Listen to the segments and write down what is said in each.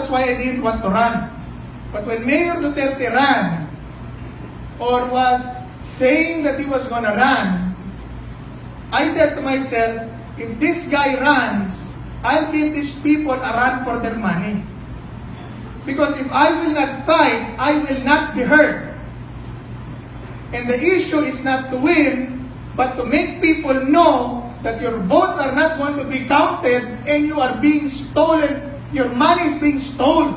that's why I didn't want to run. But when Mayor Duterte ran, or was saying that he was gonna run, I said to myself, if this guy runs, I'll give these people a run for their money. Because if I will not fight, I will not be heard. And the issue is not to win, but to make people know that your votes are not going to be counted and you are being stolen. Your money is being stolen.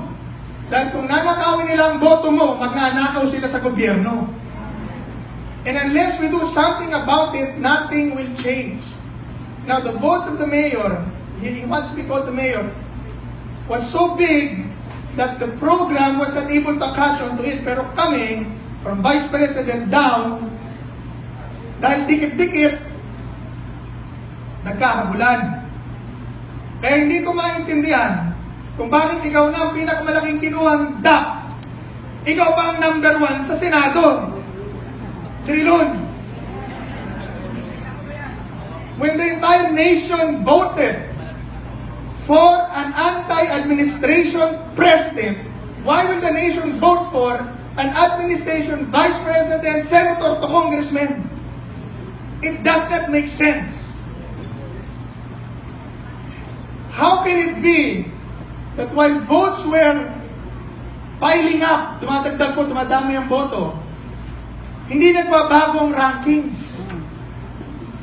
Dahil kung nanakawin nila ang boto mo, magnanakaw sila sa gobyerno. And unless we do something about it, nothing will change. Now, the votes of the mayor, he wants to be called the mayor, was so big that the program was not able to catch on to it. Pero kami, from Vice President down, dahil dikit-dikit, nagkahabulan. Kaya hindi ko maintindihan kung bakit ikaw na ang pinakamalaking kinuhang DAP. Ikaw pa ang number 1 sa Senado. Trilon. When the entire nation voted for an anti-administration president, why will the nation vote for an administration vice president, senator to congressman? It does not make sense. How can it be that while votes were piling up, dumadagdag po, dumadami ang boto, hindi nagbabago ang rankings?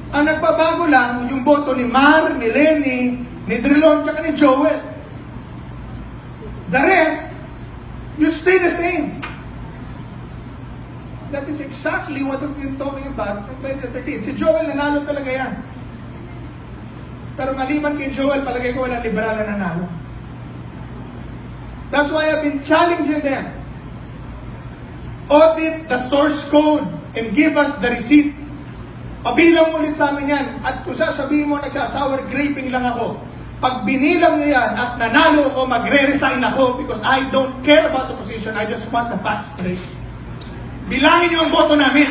Ang nagbabago lang yung boto ni Mar, ni Lenny, ni Drilon, at ni Joel. The rest, you stay the same. That is exactly what we've been talking about in 2013. Si Joel nanalo talaga yan. Pero maliban kay Joel, palagay ko walang liberal na nanalo. That's why I've been challenging them. Audit the source code and give us the receipt. Pabilang ulit sa amin yan. At kung sasabihin mo, nagsasour graping lang ako. Pag binilang nyo yan at nanalo ako, magre-resign ako because I don't care about the position. I just want the facts straight. Bilangin nyo ang boto namin.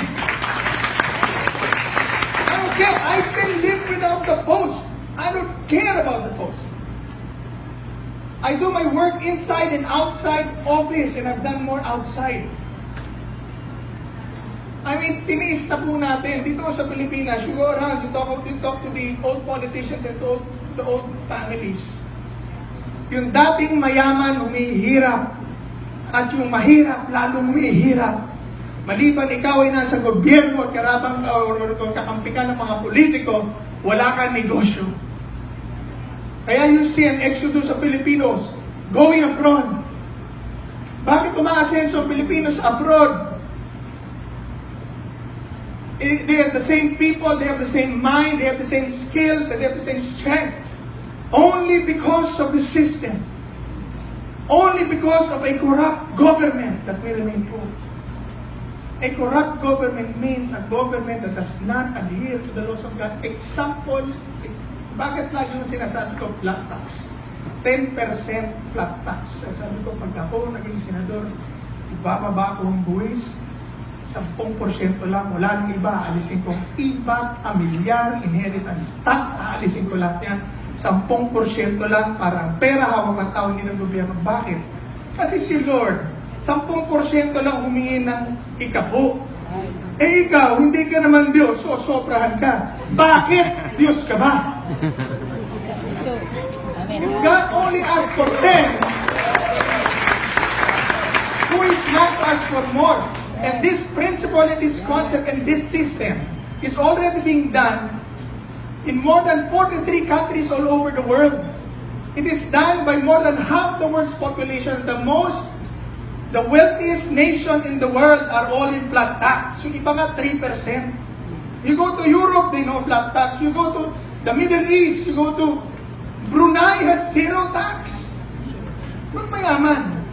I don't care. I can live without the post. I don't care about the post. I do my work inside and outside office, and I've done more outside. I mean, tiniis na po natin. Dito sa Pilipinas, you go around, you talk to the old politicians and to the old families. Yung dating mayaman, humihirap. At yung mahirap, lalong humihirap. Maliban ikaw ay nasa gobyerno at karabang or kakampi ka ng mga politiko, wala kang negosyo. Kaya you see an exodus of Filipinos going abroad. Bakit umaasenso ang Filipinos abroad? They have the same people, they have the same mind, they have the same skills, and they have the same strength. Only because of the system. Only because of a corrupt government that will remain poor. A corrupt government means a government that does not adhere to the laws of God. Example, bakit lagi yung sinasabi ko flat tax? 10% flat tax. Sabi ko, pag ako naging senador, ibababa ko ang buwis, 10% lang, wala nang iba, alisin kong IVA, amilyar, inheritance tax, aalisin ko lahat yan, 10% lang para ang pera hawak ng tao ng gobyerno. Bakit? Kasi si Lord, 10% lang humingi ng ikapo. Eh ikaw, hindi ka naman Diyos, so sobrahan ka. Bakit? Diyos ka ba? God only asks for 10, who is not asked for more. And this principle and this concept and this system is already being done in more than 43 countries all over the world. It is done by more than half the world's population. The wealthiest nation in the world are all in flat tax. Yung iba nga 3%. You go to Europe, they know flat tax. You go to the Middle East, you go to Brunei has 0 tax. Kung mayaman.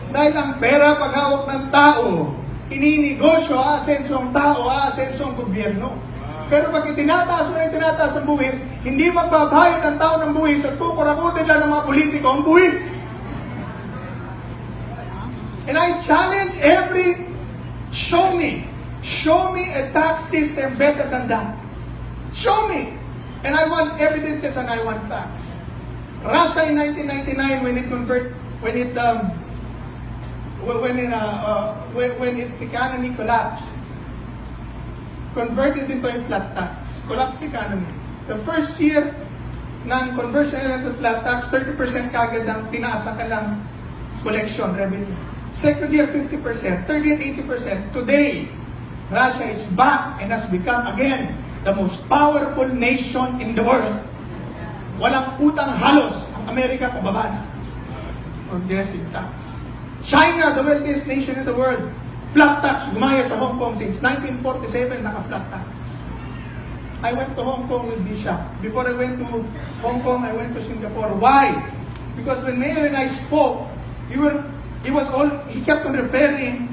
Dahil ang pera paghawak ng tao, ininegosyo, aasenso ang tao, aasenso ang gobyerno. Pero pag itinataas mo na itinataas ang buwis, hindi magbabayad ng tao ng buwis at kukurakutin lang ng mga politiko ang buwis. And I challenge show me a tax system better than that. Show me. And I want evidences and I want facts. Russia in 1999, when it when its economy collapsed, converted into a flat tax, collapsed economy. The first year ng conversion into flat tax, 30% kagad ang tinaasa ka ng collection revenue. Second year, 50%, 30 and 80%. Today, Russia is back and has become again the most powerful nation in the world. Walang utang halos ang Amerika pababa na. Progressive tax. China, the wealthiest nation in the world. Flat tax, gumaya sa Hong Kong since 1947, naka-flat tax. I went to Hong Kong with Bishop. Before I went to Hong Kong, I went to Singapore. Why? Because when Mayor and I spoke, he kept on referring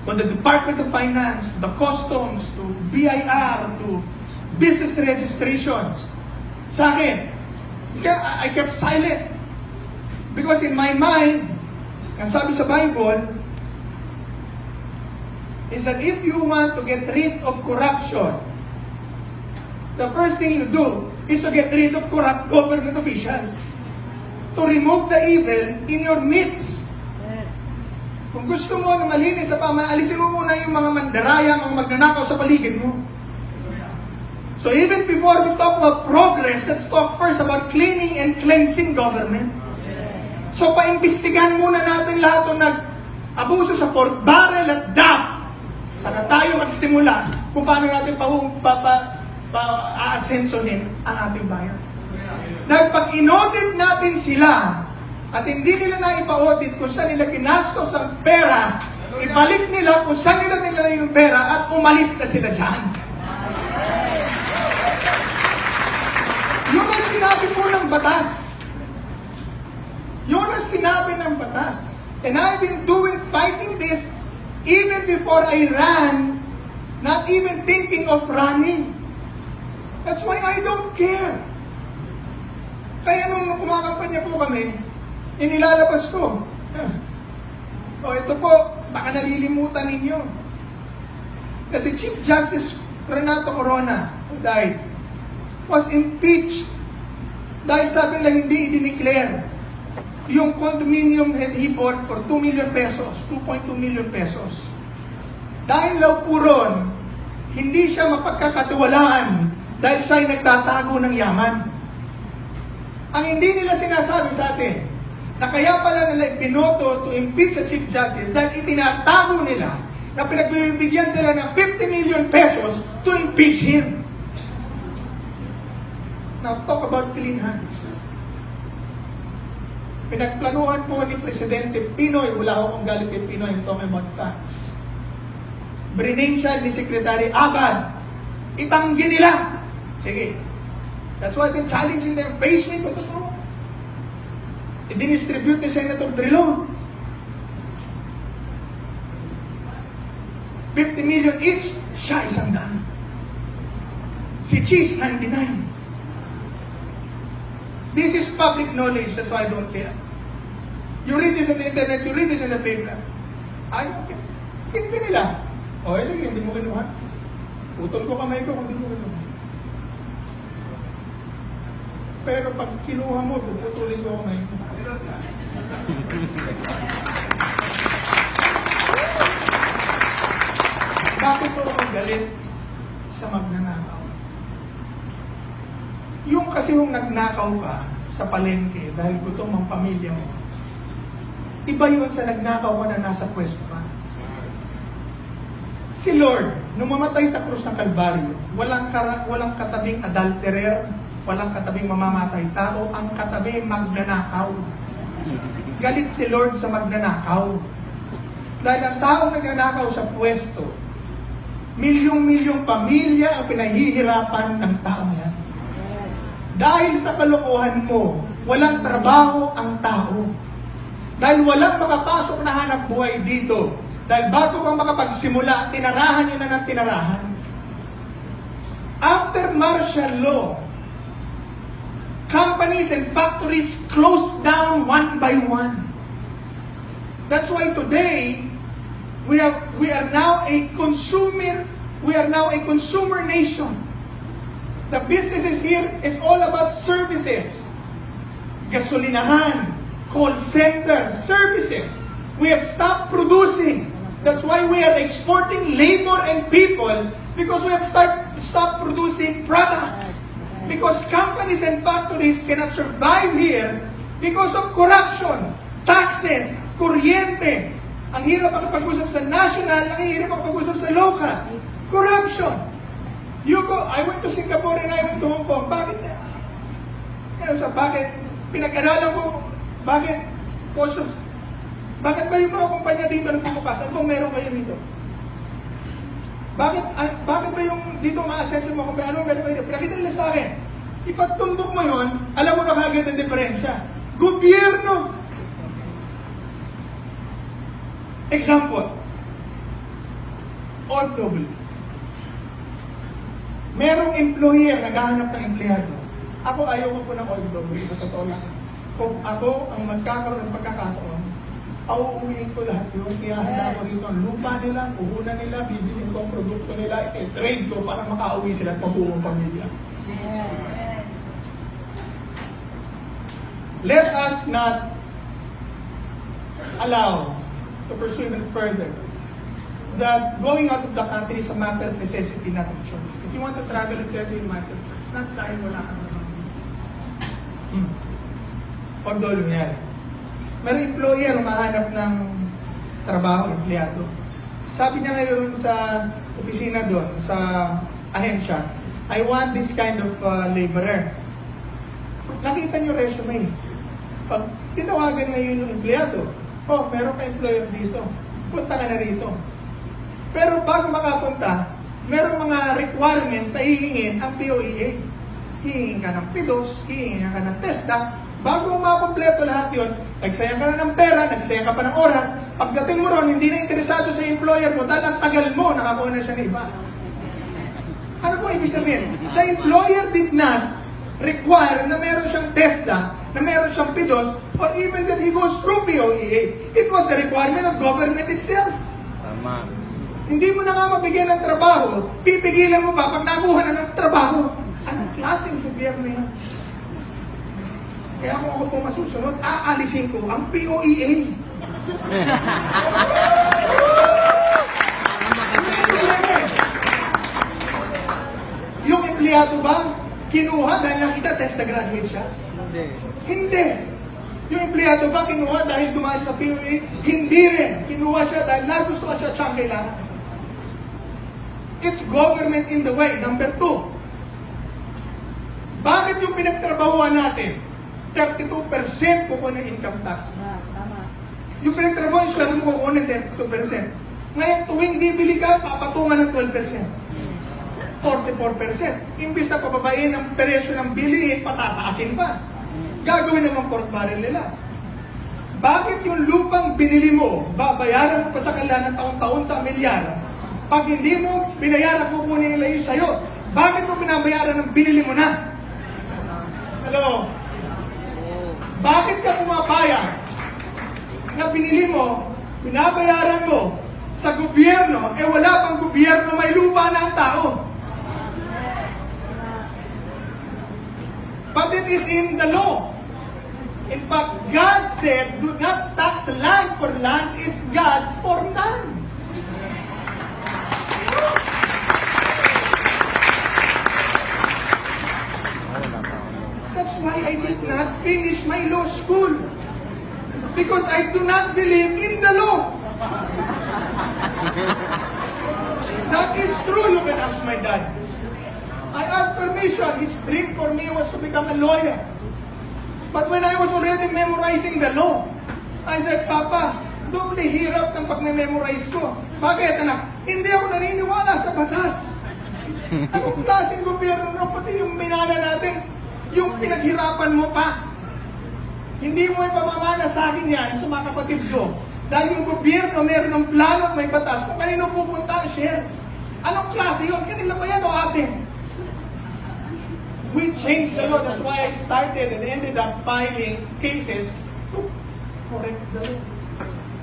to the Department of Finance, to the Customs, to BIR, to business registrations. Sa akin, I kept silent. Because in my mind, ang sabi sa Bible, is that if you want to get rid of corruption, the first thing you do is to get rid of corrupt government officials. To remove the evil in your midst. Yes. Kung gusto mo na malinis sa alisin mo muna yung mga mandaraya, mga magnanakaw sa paligid mo. So even before we talk about progress, let's talk first about cleaning and cleansing government. Yes. So paimbestigahan muna natin lahat ng nag-abuso sa pork barrel at DAP. Saka tayo magsimula kung paano natin aasensonin ang ating bayan. Dahil pag in-audit natin sila at hindi nila na ipa-audit kung saan nila kinastos ang pera, ibalik nila kung saan nila yung pera at umalis na sila dyan. Yun ang sinabi po ng batas. Yun ang sinabi ng batas. And I've been fighting this even before I ran, not even thinking of running. That's why I don't care. Kaya nung kumakampanya po kami, inilalabas ko. Ito po, baka nalilimutan ninyo. Kasi Chief Justice Renato Corona, who died, was impeached dahil sabi nila hindi i-declare yung condominium he bought for 2 million pesos, 2.2 million pesos. Dahil daw po ron, hindi siya mapagkakatiwalaan dahil siya ay nagtatago ng yaman. Ang hindi nila sinasabi sa atin, na kaya pala nila ipinoto to impeach the Chief Justice dahil itinatago nila na pinagbibigyan sila ng 50 million pesos to impeach him. Now, talk about clean hands. Pinagplanuhan po ni Presidente Pinoy, wala akong galit kay Pinoy, I'm talking about facts. Brinensyal ni Secretary Abad, itanggi nila. Sige. That's why I've been challenging them. Face me, kung totoo. I-distribute ni Senator Drilon. 50 million each, siya 100. Si Cheese, 99. This is public knowledge, that's why I don't care. You read this on the internet, you read this in the paper. Ay, okay. Hindi nila. O, hindi mo kinuha. Utol ko kamay ko kung hindi mo kinuha. Pero pag kinuha mo, puputulin ko kamay ko. Bakit ko ang galit sa magnanakaw? Yung kasi yung nagnakaw ka sa palengke dahil gutom ang pamilya mo, iba yun sa nagnakaw ka na nasa pwesto ka. Si Lord, nung mamatay sa krus ng Kalbaryo, walang katabing adulterer, walang katabing mamamatay tao, ang katabi magnanakaw. Galit si Lord sa magnanakaw. Dahil ang taong nagnanakaw sa pwesto, milyong-milyong pamilya ang pinahihirapan ng tao yan. Dahil sa kalokohan mo, walang trabaho ang tao. Dahil walang makapasok na hanap buhay dito. Dahil bago kang makapagsimula, tinarahan nyo na ng tinarahan. After martial law, companies and factories closed down one by one. That's why today, we are now a consumer nation. The businesses here is all about services. Gasolinahan, call center services. We have stopped producing. That's why we are exporting labor and people, because we have stopped producing products. Because companies and factories cannot survive here because of corruption, taxes, kuryente. Ang hirap makapag-usap sa national, ang hirap makapag-usap sa local. Corruption. I went to Singapore and I went to Hong Kong. Bakit? Bakit? Pinag-aralan ko, bakit? Bakit ba yung mga kumpanya dito nagbubukas? Ano bang meron kayo dito? Bakit ba yung dito ma-assess yung mga kumpanya? Ano meron kayo dito? Pinakita nila sa akin. Ipagtundok mo yun, alam mo na kagad ang diferensya. Gobyerno! Example. OFW. Merong employer naghahanap ng empleyado. Ako ayaw ko ng OFW. Sa totoo lang. Kung ako ang magkakaroon ng pagkakataon, auuwiin ko lahat yun. Kaya handa ko rito ang lupa nila, puhunan nila, bibilin ko ang produkto nila, i-trade ko para makauwi sila at mabuong pamilya. Let us not allow to pursue even further that going out of the country is a matter of necessity, not of choice. If you want to travel and travel, you matter. It's not dahil wala kang naman. Although nangyari. May employer umahanap ng trabaho, empleyado. Sabi niya ngayon sa opisina doon, sa ahensya, I want this kind of laborer. Nakita niyo resume. Pag tinawagan ngayon yung empleyado, oh, meron ka employer dito, punta ka na rito. Pero bago makapunta, meron mga requirements na hihingin ang POEA. Hihingin ka ng PIDOS, hihingin ka ng TESDA. Bago mo makompleto lahat yun, nagsayang ka na ng pera, nagsayang ka pa ng oras, pagdating mo ron, hindi na interesado sa employer mo dahil ang tagal mo, nakakuha na siya ng iba. Ano po ibig sabihin? The employer did not require na meron siyang TESDA, na meron siyang PIDOS, or even that he goes through POEA. It was the requirement of government itself. Tama. Hindi mo na nga mabigyan ng trabaho, pipigilan mo ba pag nakuha na ng trabaho? Anong klaseng gobyerno yan? Kaya kung ako po masusunod, aalisin ko ang POEA. Yung empleyado ba, kinuha dahil nakita test na graduate siya? Hindi. Yung empleyado ba, kinuha dahil dumaan sa POEA? Hindi rin. Kinuha siya dahil nagustuhan siya at siyang kailangan. It's government in the way. Number 2. Bakit yung pinagtrabahuan natin? 32% kukuha ng income tax. Yung pinagtrabaho, sweldo mo kukuha ng 32%. Ngayon, tuwing bibili ka, papatungan ng 12%. 44%. Imbis na pababain ang presyo ng bilihin, patataasin pa. Gagawin naman pork barrel nila. Bakit yung lupang binili mo, babayaran mo pa sa kanila ng taon-taon sa milyar? Pag hindi mo binayaran, kukunin nila yung sayo. Bakit mo binabayaran ng binili mo na? Hello? Bakit ka pumapayag na binili mo, binabayaran mo sa gobyerno, wala pang gobyerno, may lupa na ang tao? But it is in the law. In fact, God said, do not tax land, for land is God's for none. That's why I did not finish my law school. Because I do not believe in the law. That is true, you can ask my dad. I asked permission. His dream for me was to become a lawyer. But when I was already memorizing the law, I said, Papa, doble hirap ng pag-memorize ko. Bakit, anak? Hindi ako naniniwala sa batas. Anong klaseng gobyerno na pati yung minana natin, yung pinaghirapan mo pa. Hindi mo ipamamana sa akin yan, sa mga kapatid ko. Dahil yung gobyerno meron ng plano at may batas kung kanino pupunta ang shares. Anong klase yun? Kanila ba yan o atin? We changed the law. That's why I started and ended up filing cases to correct the law.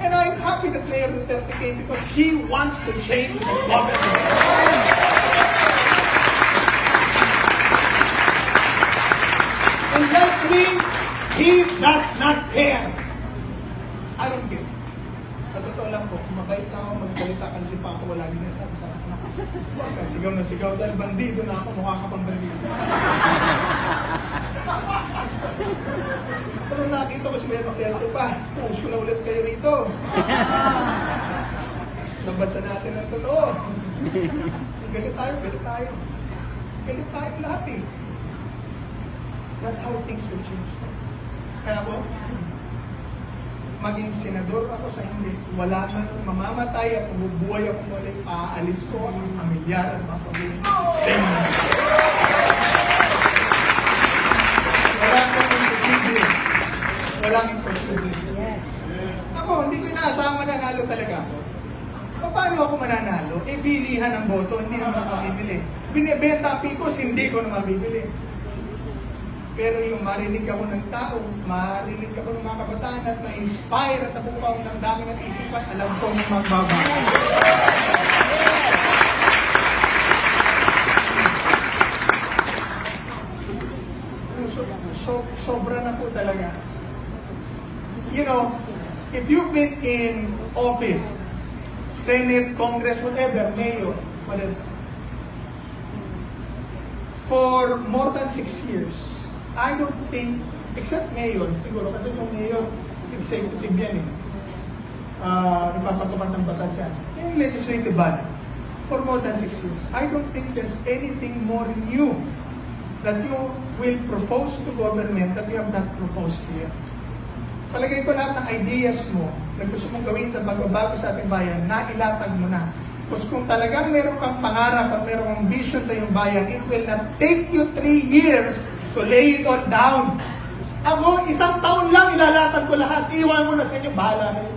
And I'm happy that Mayor Duterte came because he wants to change the government. And lastly, he does not care. I don't care. Sa totoo lang po, mabait na ako magsalita kasi pa ako wala din sa akin. Sigaw na sigaw dahil bandido na ako, mukha ka pang bandido. Pero nakita ko si Kuya Makelto pa, puso na ulit kayo rito. Labasan natin ang totoo. Galit tayo, galit tayo. Galit tayo lahat eh. That's how things will change. Kaya po, maging senador ako sa hindi, wala man mamamatay at bubuhay ako muli, aalis ko ang pamilyar at mga pamilyang sistema. Walang imposible. Walang imposible. Ako, hindi ko inaasahan mananalo talaga ako. Paano ako mananalo? Eh, bilihan ang boto, hindi naman ako mabibili. Binibenta picos, hindi ko na mabibili. Pero yung marinig ako ng tao, marinig ako ng mga kabataan at na-inspire at nabukaw ng dami ng isipan, alam kong magbabago. Sobra na po talaga. You know, if you've been in office, Senate, Congress, whatever, Mayor, whatever, for more than 6 years, I don't think, except Mayor, siguro, kasi yung Mayor, executive yan eh. Nagpapatupad ng batas yan. Yung legislative body, for more than 6 years, I don't think there's anything more new that you will propose to government that you have not proposed here. Palagay ko lahat ng ideas mo na gusto mong gawin sa pagbabago sa ating bayan, nailatag mo na. Kasi kung talagang meron kang pangarap at meron kang vision sa iyong bayan, it will not take you 3 years to lay it all down. Ako, 1 taon lang ilalatag ko lahat. Iwan mo na sa inyo, bahala kayo.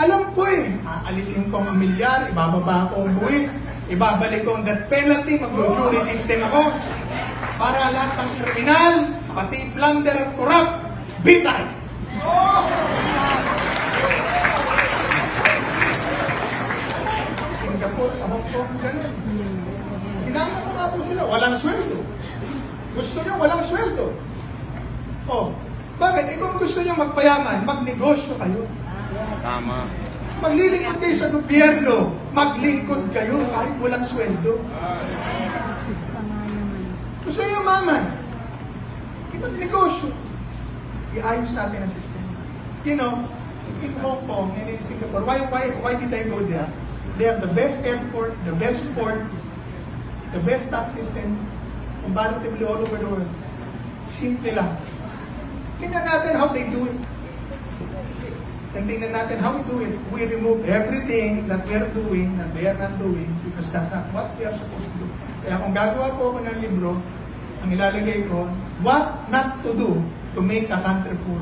Alam ko eh, aalisin ko ang milyar, ibababa ko ang buwis, ibabalik ko ang death penalty, mag-jury system ako, para lahat ng kriminal, pati plunder at corrupt, bitay! Singapore, sa Hong Kong, gano'n. Hinama ko nga po sila, walang sweldo. Gusto nyo, walang sweldo. Oh, bakit? Kung gusto nyo magpayaman, magnegosyo kayo. Tama. Maglilingkod kayo sa gobyerno, maglingkod kayo kahit walang sweldo. Gusto nyo maman, magnegosyo. Iayos natin ang sistema. You know, in Hong Kong and in Singapore, why did I go there? They have the best airport, the best ports, the best tax system, comparatively all over the world. Simple lang. Tingnan natin how they do it. Tingnan natin how we do it. We remove everything that we are doing, that they are not doing, because that's not what we are supposed to do. Kaya kung gagawa po ako ng libro, ang ilalagay ko, what not to do to make a country poor.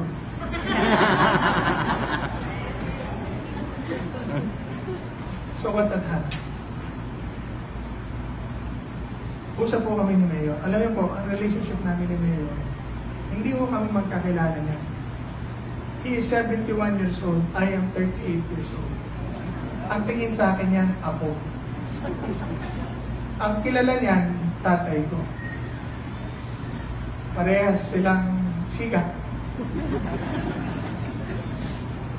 So what's at hand? Usap po kami ni Mayor. Alam niyo po, ang relationship namin ni Mayor, hindi po kami magkakilala niya. He is 71 years old, I am 38 years old. Ang tingin sa akin yan, apo. Ang kilala niyan, tatay ko. Parehas silang sigat.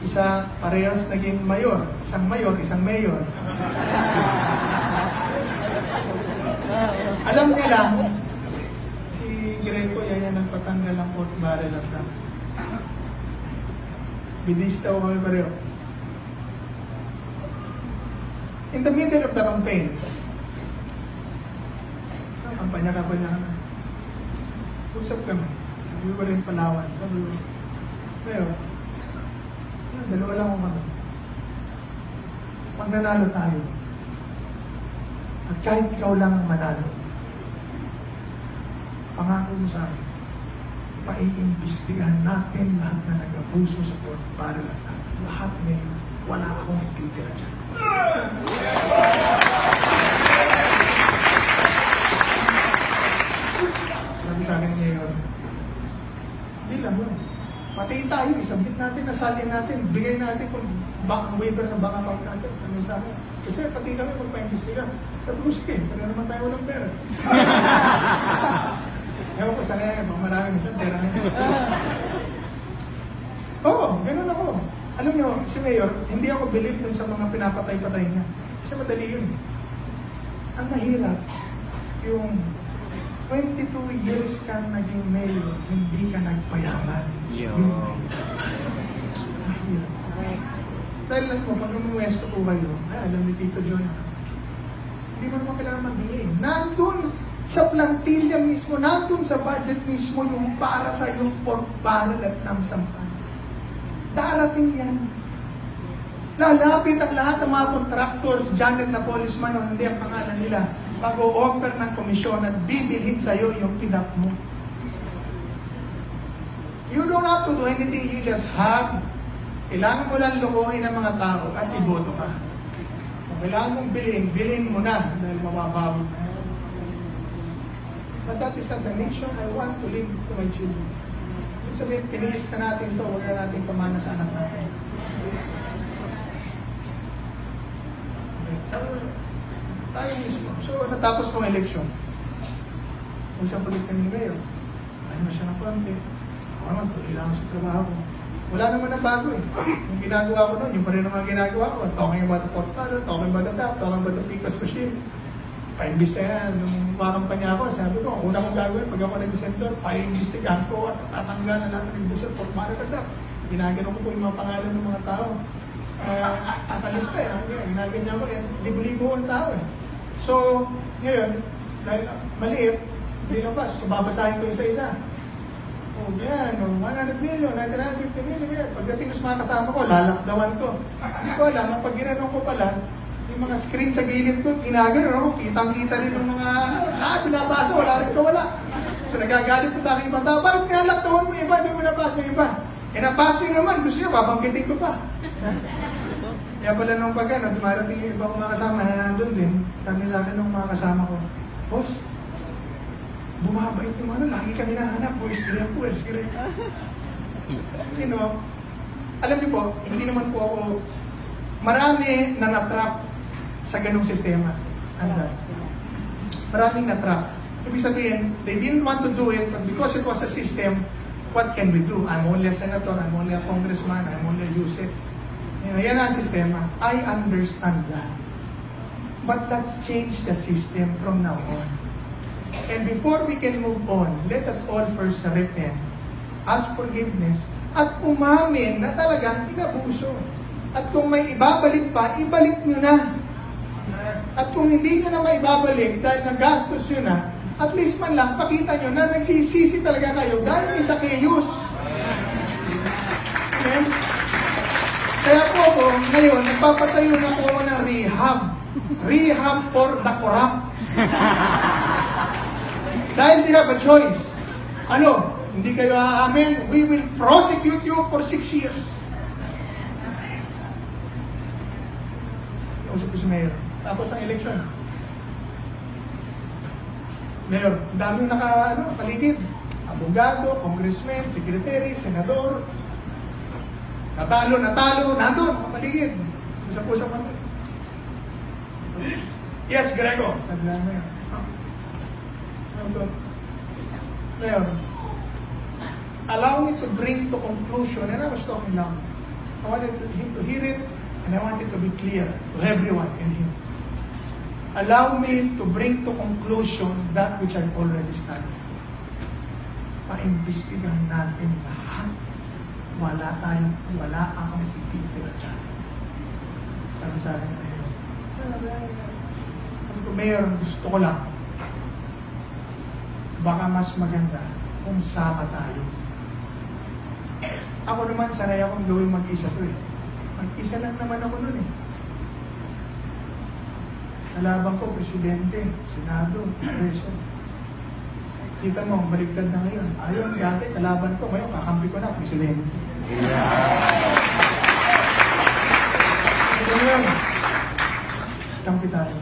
Isa, parehas naging mayor. Isang mayor, isang mayor. Alam nila, si Greco, yan nagpatanggal ng 4 barrel of that. Bidista ko kami pareho. In the middle of the campaign, kampanya-kampanya kami. Usap kami. Hindi ko rin Palawan. Sabi ko, pero, dalawa lang ako kami. Pag nanalo tayo, at kahit ikaw lang ang manalo, pangako mo sa akin, paiimbestigahan natin lahat na nag-abuso sa court para lahat ngayon, wala akong ititira dyan. Sabi sa akin ngayon, hindi lang yun. Patayin tayo, isabit natin, nasalin natin, bigay natin kung waiver sa baka account natin. Sabi sa akin, kasi pati kami magpa-imbestiga. Sabi ko, sige, pero naman tayo walang pera. Ewan ko sa kaya, marami na siya, pera na. Oo, ganun ako. Alam nyo, si Mayor, hindi ako believe dun sa mga pinapatay-patay niya. Kasi madali yun. Ang mahirap, yung 22 years kang naging mayor, hindi ka nagpayaman. Yung mahirap. Dahil lang po, pag umuwesto po kayo, alam ni Tito John, hindi mo naman kailangan magbili. Nandun sa plantilla mismo, nandun sa budget mismo yung para sa yung pork barrel at namsang funds. Darating yan. Lalapit ang lahat ng mga contractors, Janet na policeman, o hindi ang pangalan nila, mag-o-offer ng komisyon at bibilhin sa'yo yung pinap mo. You don't have to do anything, you just have. Kailangan mo lang lokohin ng mga tao at iboto ka. Kung kailangan mong bilhin mo na dahil mababawi na. But that is not the nation I want to leave to my children. Sabihin, tiniis na natin ito, huwag na natin pamana sa anak natin. Tayo mismo. So, natapos kong eleksyon. Kung siya palit kami ni Mayor, ayaw na siya ng konti. Ako naman, tuloy lang sa trabaho ko. Wala naman na bago eh. Yung ginagawa ko noon, yung pa rin naman ginagawa ko. Talking about the portfolio, talking about the tap, talking about the Picos machine. Pa-imbis na yan. Nung makampanya ako, sabi ko, una kong gagawin, pag ako nag-descendor, pa-imbestigahan ko at tatanggal na lahat ng industry, portfolio at tap. Ginagano ko po yung mga pangalan ng mga tao. Atalista eh. Ginaganyan ko eh. Libo-libo ang tao eh. So, ngayon, dahil maliit, binabas. So, babasahin ko isa-isa. Oh, yan. 100 million, 950 million. Yan. Pagdating sa mga kasama ko, lalakdawan ko. Hindi ko alam, ang pag ginanong ko pala, yung mga screen sa gilid ko, ginagano ako, kitang-kita rin ng mga, binabasa, wala rin ko, wala. So, nagagalit ko sa aking ibang tao, bakit kinalakdawan mo yung iba, hindi mo nabasa yung iba? Eh, nabasa yun naman, gusto niya, babangkitin ko pa. Kaya pala nung pagkano, dumarating yung ibang mga kasama na nandun din, kami sa akin nung mga kasama ko, boss, bumabait yung ano, lagi kami nahanap, boys, sila. You know, alam niyo po, hindi naman po ako, marami na natrap sa ganung sistema. Maraming natrap. Ibig sabihin, they didn't want to do it, but because it was a system, what can we do? I'm only a senator, I'm only a congressman, I'm only a Yusef. Yan ang sistema. I understand that. But let's change the system from now on. And before we can move on, let us all first repent, ask forgiveness, at umamin na talagang inabuso. At kung may ibabalik pa, ibalik nyo na. At kung hindi nyo na maibabalik dahil nagastos nyo na, at least man lang, pakita nyo na nagsisisi talaga kayo dahil may sakeyus. Amen? Kaya po ako, ngayon, nagpapatayo na po ako ng rehab. Rehab for the corrupt. Dahil they have a choice. Ano? Hindi kayo aamin? We will prosecute you for 6 years. Usap ko si Mayor. Tapos ang eleksyon. Mayor, daming paligid. Abogado, congressman, secretary, senador. Natalo, nandun, paligid. Usap-usap kami. Yes, Grego. Sabi lang mo yun. Mayor, allow me to bring to conclusion, and I was talking now. I wanted him to hear it, and I want it to be clear to everyone in here. Allow me to bring to conclusion that which I've already studied. Paimbestigahan natin lahat. Wala akong ititira dyan. Sabi sa akin, Mayor, gusto ko lang, baka mas maganda kung sama tayo. Ako naman, sanay akong gawin mag-isa to eh. Mag-isa lang naman ako nun eh. Kalaban ko, presidente, senado, preso. Kita mo, baligtad na ngayon. Ayaw, dati, kalaban ko, ngayon, kakampi ko na, presidente. Ito yun. Kampi tayo.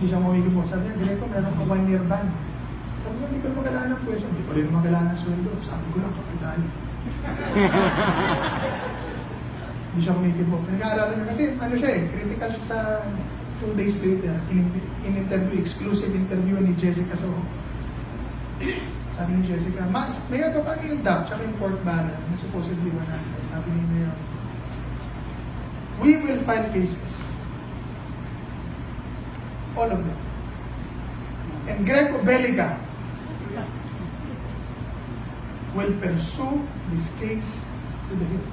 Hindi siya mawigil mo. Sabi niya, Directo, meron ka 1 year ban. Sabi niya, hindi ko magalaan ng pweso. Hindi ko rin magalaan ng sweldo. Sabi ko lang, kapital. Hindi siya kumikil po. Nag-aaralan na kasi, ano siya eh, critical siya sa 2 days later. In-interview, exclusive interview ni Jessica Soho. Sabi ni Jessica, Mayor, paano yung duck tsaka yung pork barrel na supposedly 100? Sabi ni Mayor, we will file cases. All of them. And Greco Bellica will pursue this case to the hilt.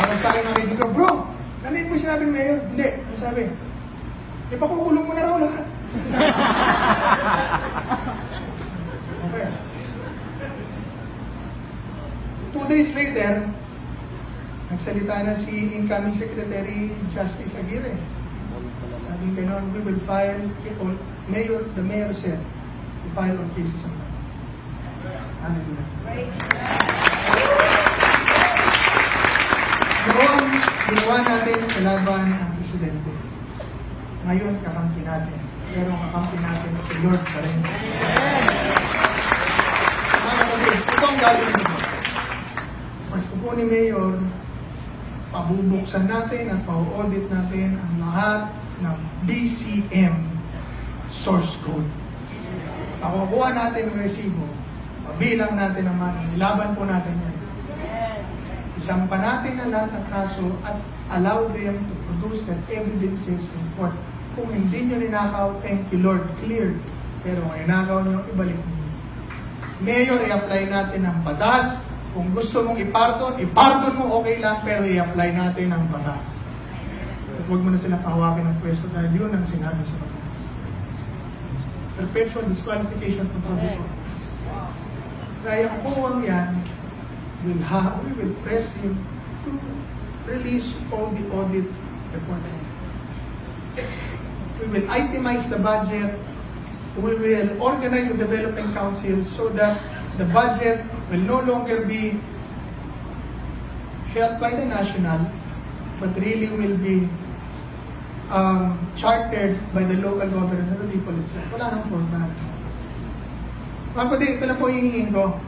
Ako sa akin namin dito, bro, narinig mo sinabi ni Mayor? Hindi. Ano sabi? Ipakukulong mo na raw lahat. Okay. 2 days later, nagsalita na si incoming Secretary Justice Aguirre. Sabi gano'n, we will file, the mayor said, to file on cases of that. Hallelujah. Noon, ginawa natin kalaban ang Presidente. Ngayon, kakampi natin. Pero ang kakampi natin si Lord pa rin. Mga kapatid, ito ang gagawin nito. Pagpupo ni Mayor, pabubuksan natin at pa-audit natin ang lahat ng BCM source code. Pakukuha natin ng resibo, pabilang natin ang money, ilaban po natin yan. Isampa natin ang lahat ng kaso at allow them to produce their evidences in court. Kung hindi nyo ninakaw, thank you Lord, clear. Pero kung ninakaw nyo, ibalik nyo. Mayor, i-apply natin ang batas. Kung gusto mong i-pardon mo, okay lang, pero i-apply natin ang batas. At huwag mo na silang pahawakin ng pwesto dahil yun ang sinabi sa batas. Perpetual disqualification from public office. Kaya kung yan, we will press him to release all the audit report. We will itemize the budget. We will organize the development council so that the budget will no longer be held by the national, but really will be chartered by the local government and the people itself. Wala nang format. Mga kapatid, ito na po hihingin ko.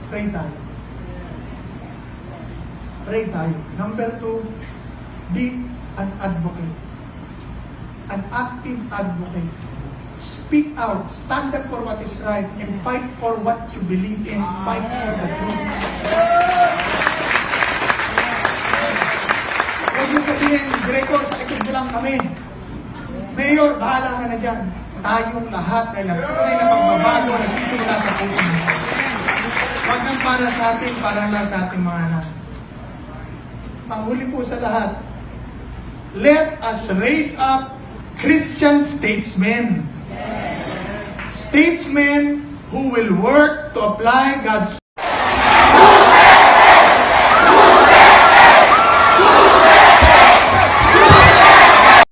Pray tayo. Pray tayo. Number 2, be an advocate. An active advocate. Speak out, stand up for what is right, and fight for what you believe in, fight for the truth. Huwag niyo sabihin, Greco, sa likod mo lang kami. Mayor, bahala ka na dyan. Tayong lahat ay nagtunay na pagbabago, nagsisimula sa puso mo. Huwag nang para sa atin, para lang sa ating mga anak. Panghuli po sa lahat, let us raise up Christian statesmen. Statesmen who will work to apply God's